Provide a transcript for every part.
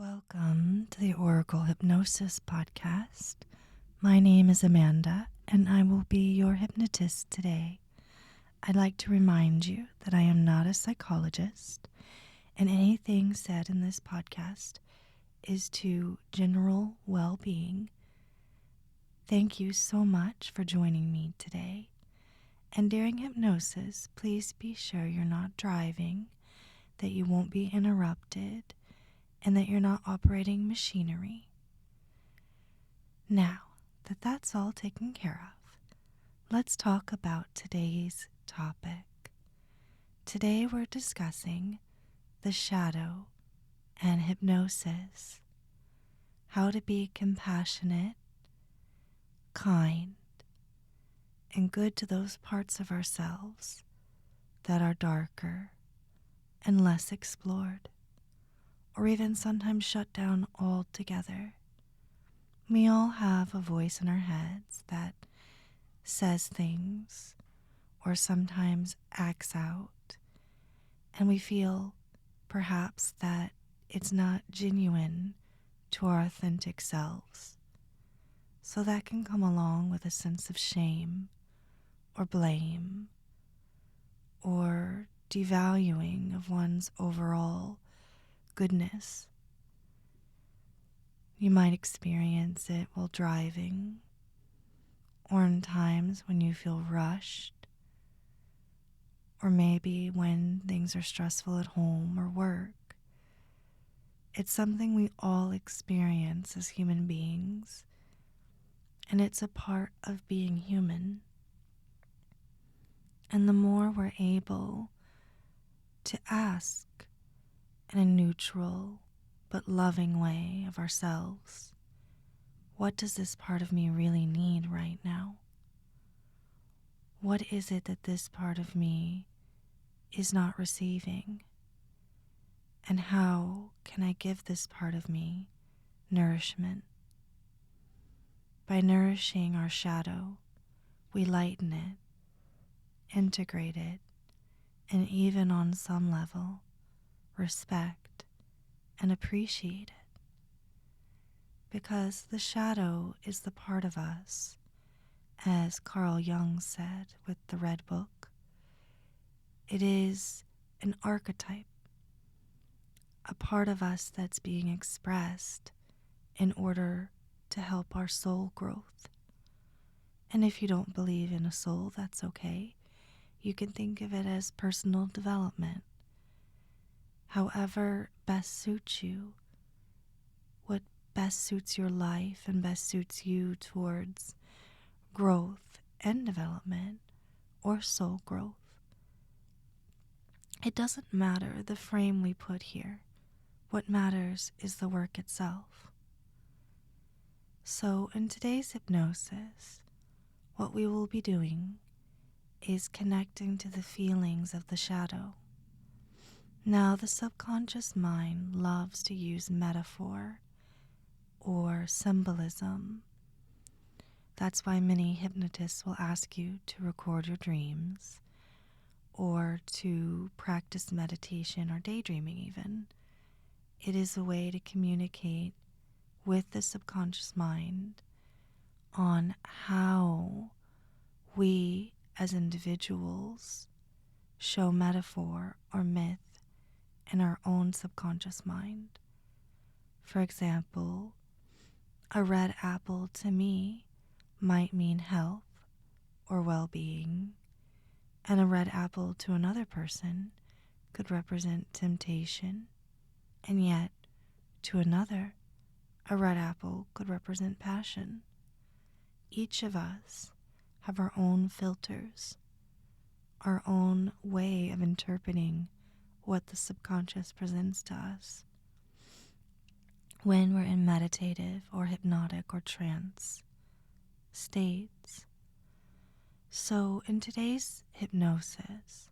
Welcome to the Oracle Hypnosis podcast. My name is Amanda, and I will be your hypnotist today. I'd like to remind you that I am not a psychologist, and anything said in this podcast is to general well-being. Thank you so much for joining me today. And during hypnosis, please be sure you're not driving, that you won't be interrupted, and that you're not operating machinery. Now that that's all taken care of, let's talk about today's topic. Today we're discussing the shadow and hypnosis, how to be compassionate, kind, and good to those parts of ourselves that are darker and less explored, or even sometimes shut down altogether. We all have a voice in our heads that says things or sometimes acts out, and we feel perhaps that it's not genuine to our authentic selves. So that can come along with a sense of shame or blame or devaluing of one's overall goodness. You might experience it while driving, or in times when you feel rushed, or maybe when things are stressful at home or work. It's something we all experience as human beings, and it's a part of being human. And the more we're able to ask in a neutral but loving way of ourselves, what does this part of me really need right now? What is it that this part of me is not receiving? And how can I give this part of me nourishment? By nourishing our shadow, we lighten it, integrate it, and even on some level, respect and appreciate it. Because the shadow is the part of us, as Carl Jung said with the Red Book. It is an archetype, a part of us that's being expressed in order to help our soul growth. And if you don't believe in a soul, that's okay. You can think of it as personal development. However best suits you, what best suits your life and best suits you towards growth and development or soul growth. It doesn't matter the frame we put here. What matters is the work itself. So in today's hypnosis, what we will be doing is connecting to the feelings of the shadow. Now, the subconscious mind loves to use metaphor or symbolism. That's why many hypnotists will ask you to record your dreams or to practice meditation or daydreaming even. It is a way to communicate with the subconscious mind on how we as individuals show metaphor or myth in our own subconscious mind. For example, a red apple to me might mean health or well-being, and a red apple to another person could represent temptation, and yet to another, a red apple could represent passion. Each of us have our own filters, our own way of interpreting what the subconscious presents to us when we're in meditative or hypnotic or trance states. So in today's hypnosis,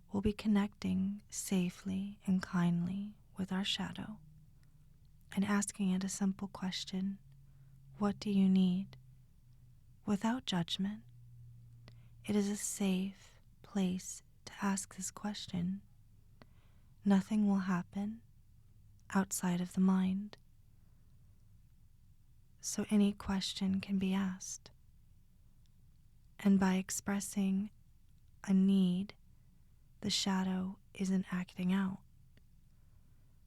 we'll be connecting safely and kindly with our shadow and asking it a simple question: what do you need? Without judgment. It is a safe place to ask this question. Nothing will happen outside of the mind, so any question can be asked. And by expressing a need, the shadow isn't acting out.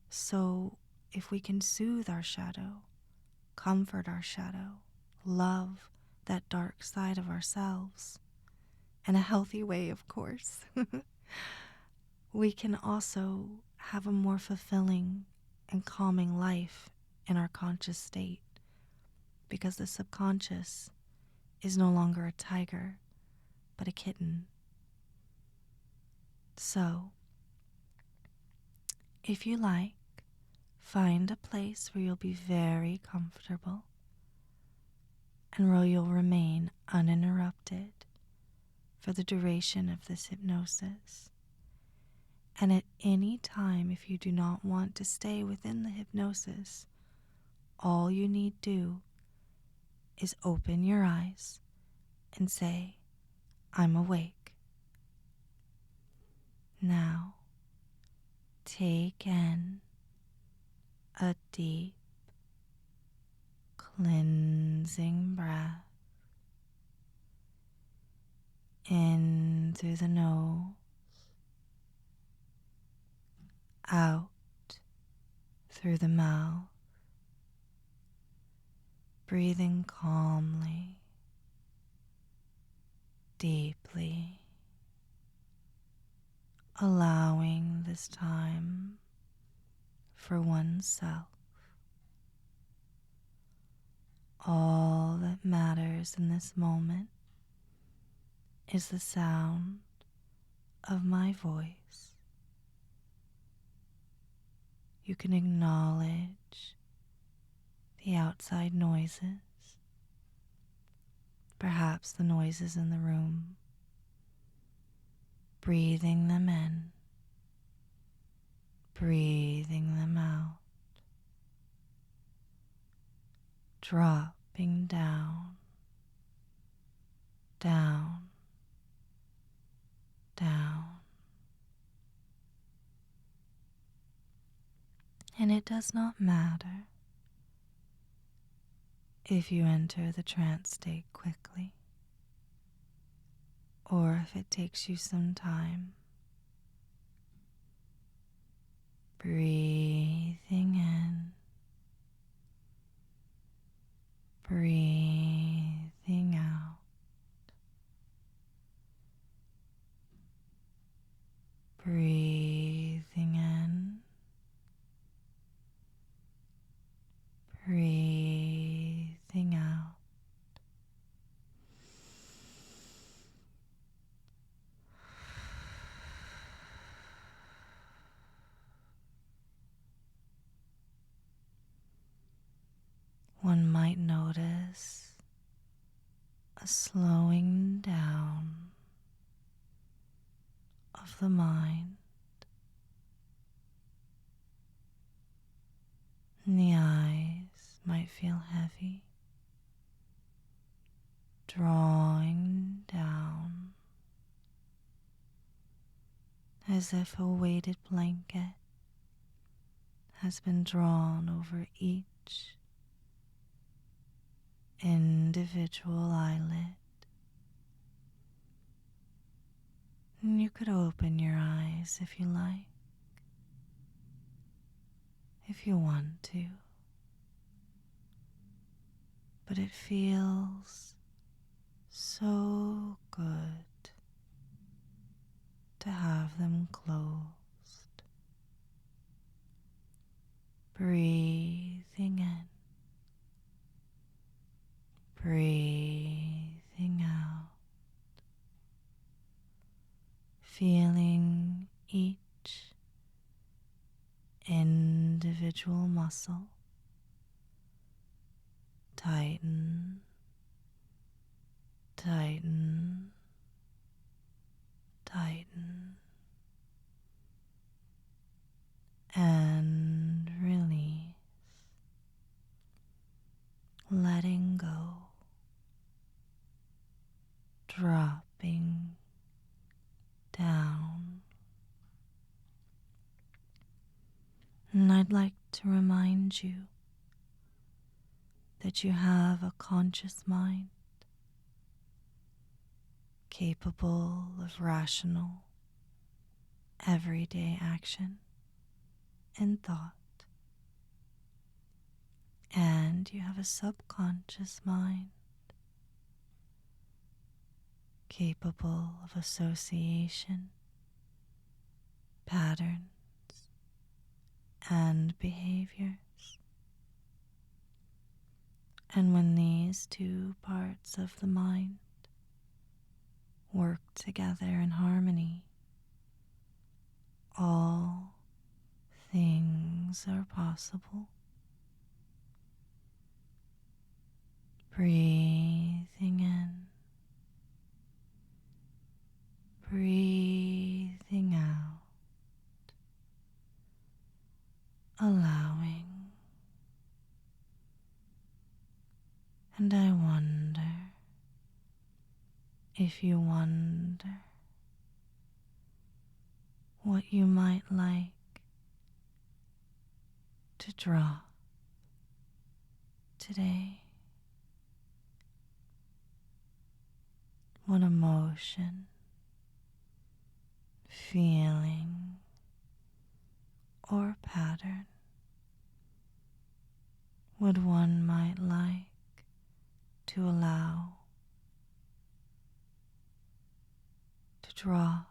So if we can soothe our shadow, comfort our shadow, love that dark side of ourselves, in a healthy way, of course, we can also have a more fulfilling and calming life in our conscious state, because the subconscious is no longer a tiger, but a kitten. So, if you like, find a place where you'll be very comfortable and where you'll remain uninterrupted for the duration of this hypnosis. And at any time, if you do not want to stay within the hypnosis, all you need do is open your eyes and say, "I'm awake." Now, take in a deep, cleansing breath in through the nose, out through the mouth, breathing calmly, deeply, allowing this time for oneself. All that matters in this moment is the sound of my voice. You can acknowledge the outside noises, perhaps the noises in the room, breathing them in, breathing them out, dropping down, down, down. And it does not matter if you enter the trance state quickly, or if it takes you some time. Breathing in, breathing out. Breathing in, breathing out. One might notice a slowing down of the mind, and the eyes might feel heavy, drawing down as if a weighted blanket has been drawn over each individual eyelid. And you could open your eyes if you like, if you want to, but it feels so good to have them closed. Breathing in, breathing out, feeling each individual muscle tighten, tighten, tighten, and release, letting go, dropping down. And I'd like to remind you that you have a conscious mind capable of rational, everyday action and thought. And you have a subconscious mind capable of association, patterns, and behaviors. And when these two parts of the mind work together in harmony, all things are possible. Breathing in, breathing out, allowing. And I wonder if you wonder what you might like to drop today. What emotion, feeling, or pattern would one might like to allow to draw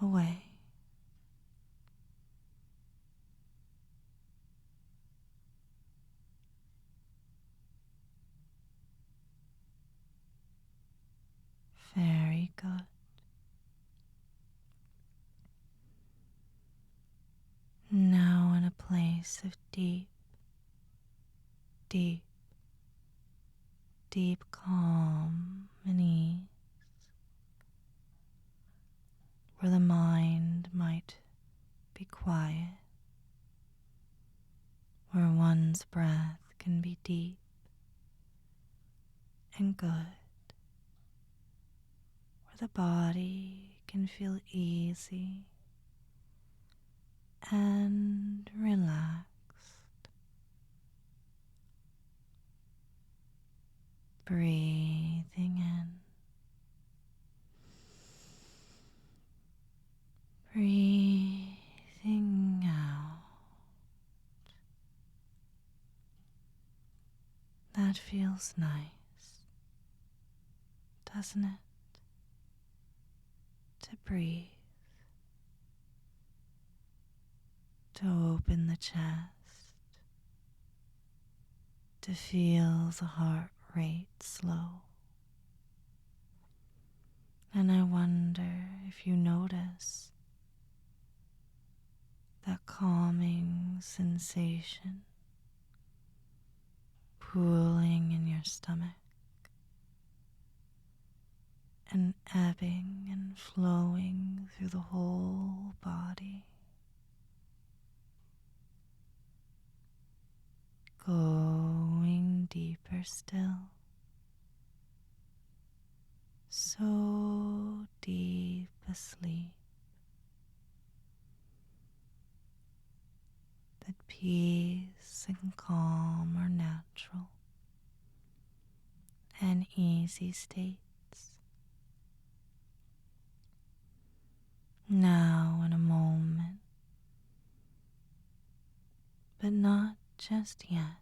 away? Very good. Now in a place of deep, deep, deep calm and ease, where the mind might be quiet, where one's breath can be deep and good, where the body can feel easy and relaxed. Breathing in, breathing out. That feels nice, doesn't it? To breathe, to open the chest, to feel the heart rate slow. And I wonder if you notice that calming sensation pooling in your stomach and ebbing and flowing through the whole body, going deeper still, so deep asleep that peace and calm are natural and easy states. Now in a moment, but not just yet,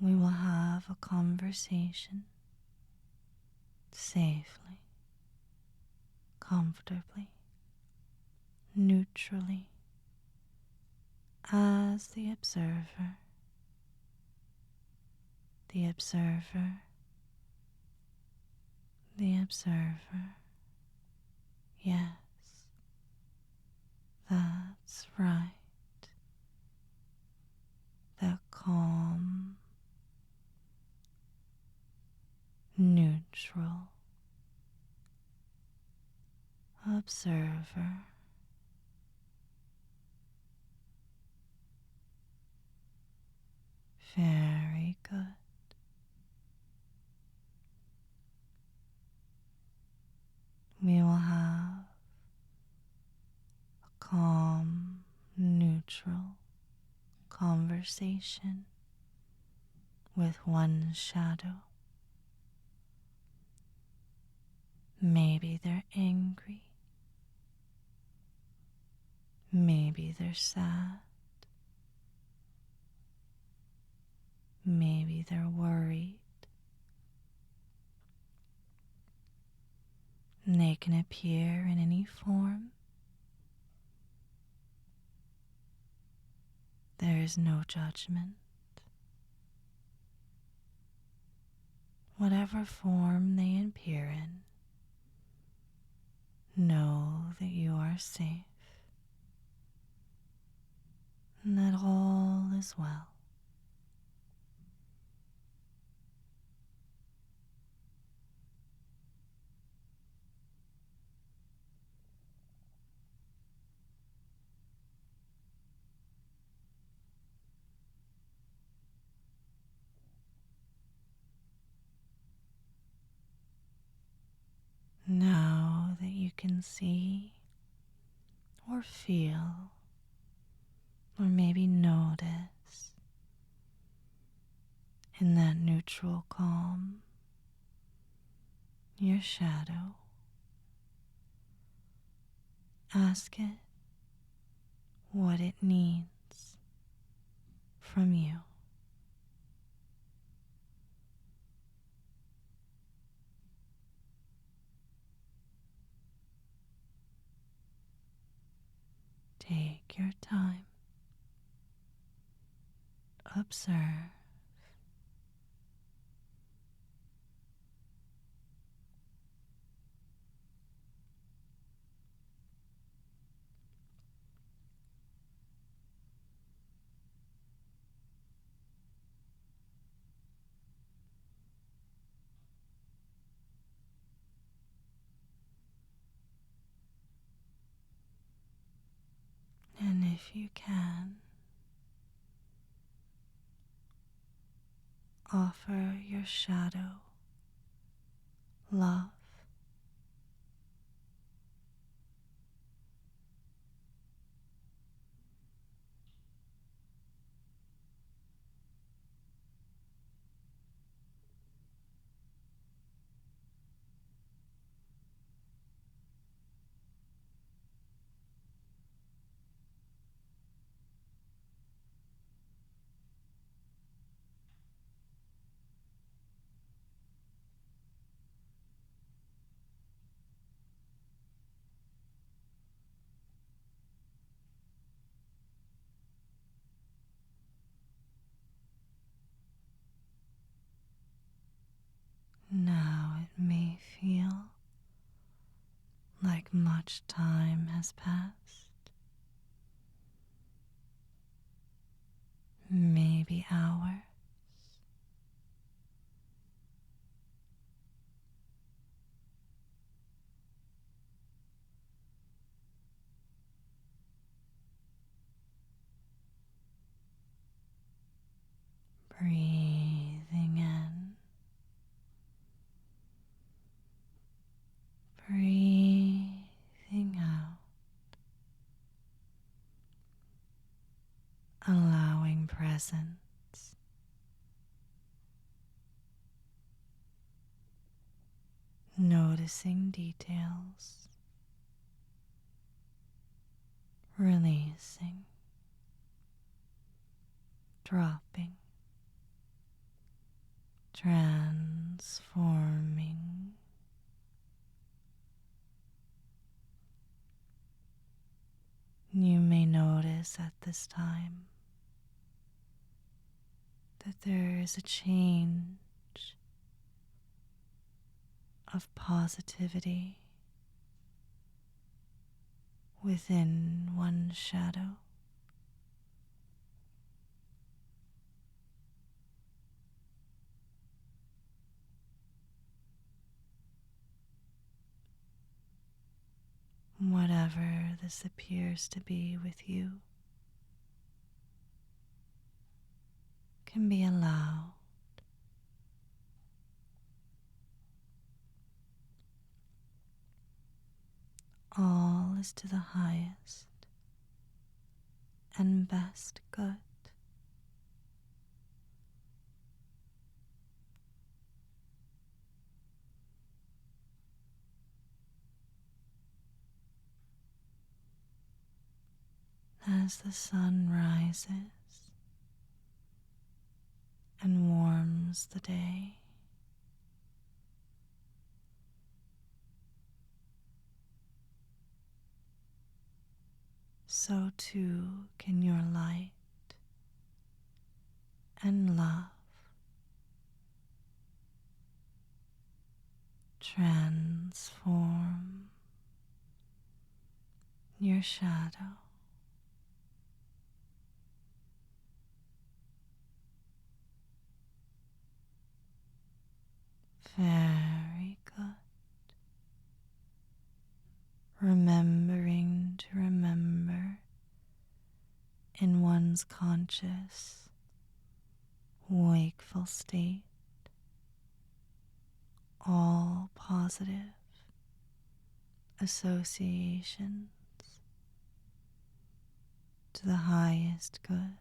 we will have a conversation safely, comfortably, neutrally, as the observer, the observer, the observer. Yes, that's right. That calm, neutral observer. Very good. We will have calm, neutral conversation with one's shadow. Maybe they're angry. Maybe they're sad. Maybe they're worried. And they can appear in any form. There is no judgment. Whatever form they appear in, know that you are safe and that all is well. Now that you can see or feel or maybe notice in that neutral calm your shadow, ask it what it needs from you. Take your time. Observe. And if you can, offer your shadow love. Now it may feel like much time has passed, maybe hours. Breathing in, breathing out, allowing presence, noticing details, releasing, dropping, transforming. You may notice at this time that there is a change of positivity within one's shadow. Whatever this appears to be with you can be allowed. All is to the highest. and best good. As the sun rises and warms the day, so too can your light and love transform your shadow. Very good. Remembering to remember in one's conscious, wakeful state all positive associations to the highest good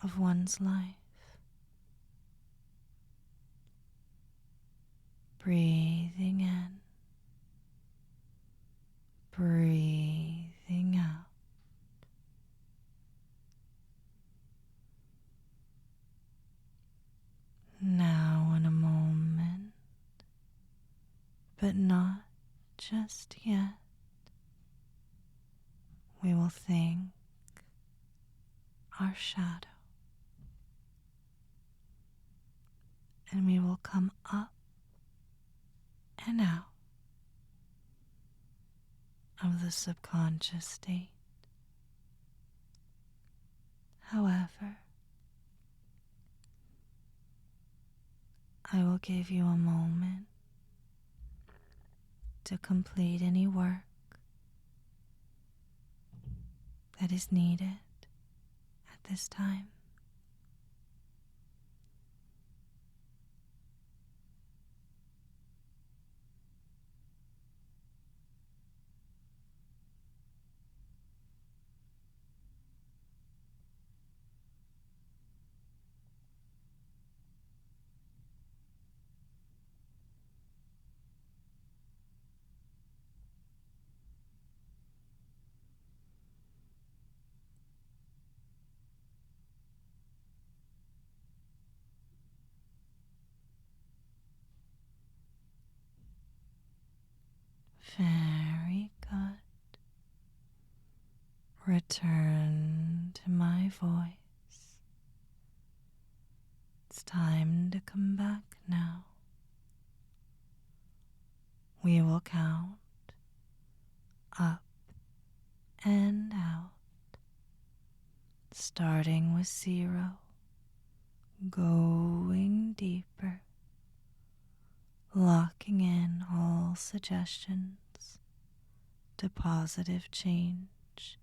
of one's life. Breathing in, breathing out. Now in a moment, but not just yet, we will thank our shadow, and we will come up and out of the subconscious state. However, I will give you a moment to complete any work that is needed at this time. Very good. Return to my voice. It's time to come back now. We will count up and out, starting with 0, going deeper, locking in all suggestions to positive change,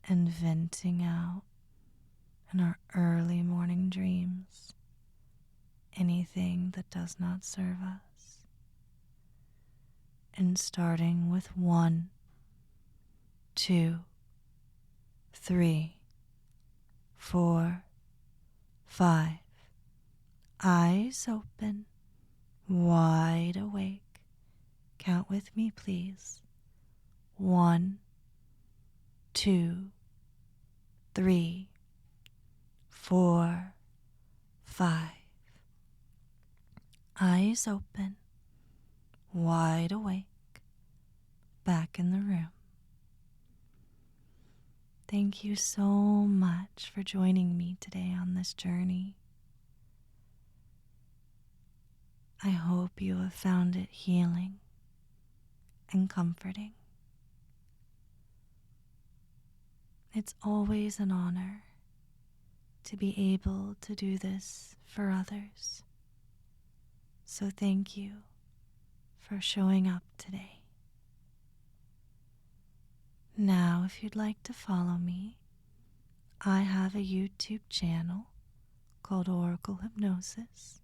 and venting out in our early morning dreams anything that does not serve us. And starting with 1, 2, 3, 4, 5, eyes open, wide awake. Count with me, please. 1, 2, 3, 4, 5. Eyes open, wide awake, back in the room. Thank you so much for joining me today on this journey. I hope you have found it healing and comforting. It's always an honor to be able to do this for others. So thank you for showing up today. Now, if you'd like to follow me, I have a YouTube channel called Oracle Hypnosis,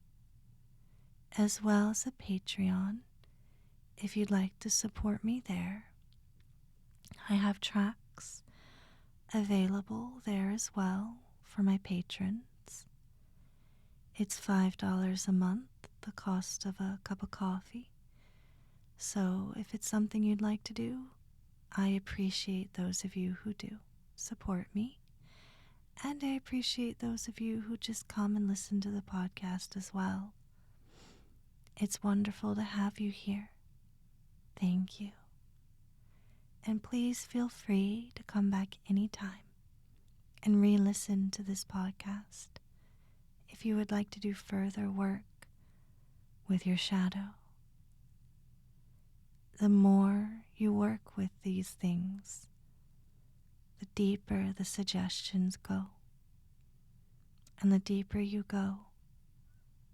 as well as a Patreon if you'd like to support me there. I have tracks available there as well for my patrons. It's $5 a month, the cost of a cup of coffee. So if it's something you'd like to do, I appreciate those of you who do support me. And I appreciate those of you who just come and listen to the podcast as well. It's wonderful to have you here. Thank you. And please feel free to come back anytime and re-listen to this podcast if you would like to do further work with your shadow. The more you work with these things, the deeper the suggestions go. And the deeper you go,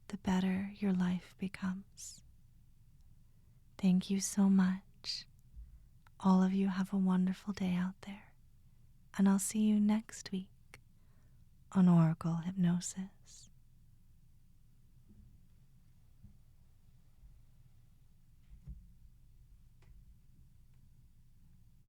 the better your life becomes. Thank you so much. All of you have a wonderful day out there, and I'll see you next week on Oracle Hypnosis.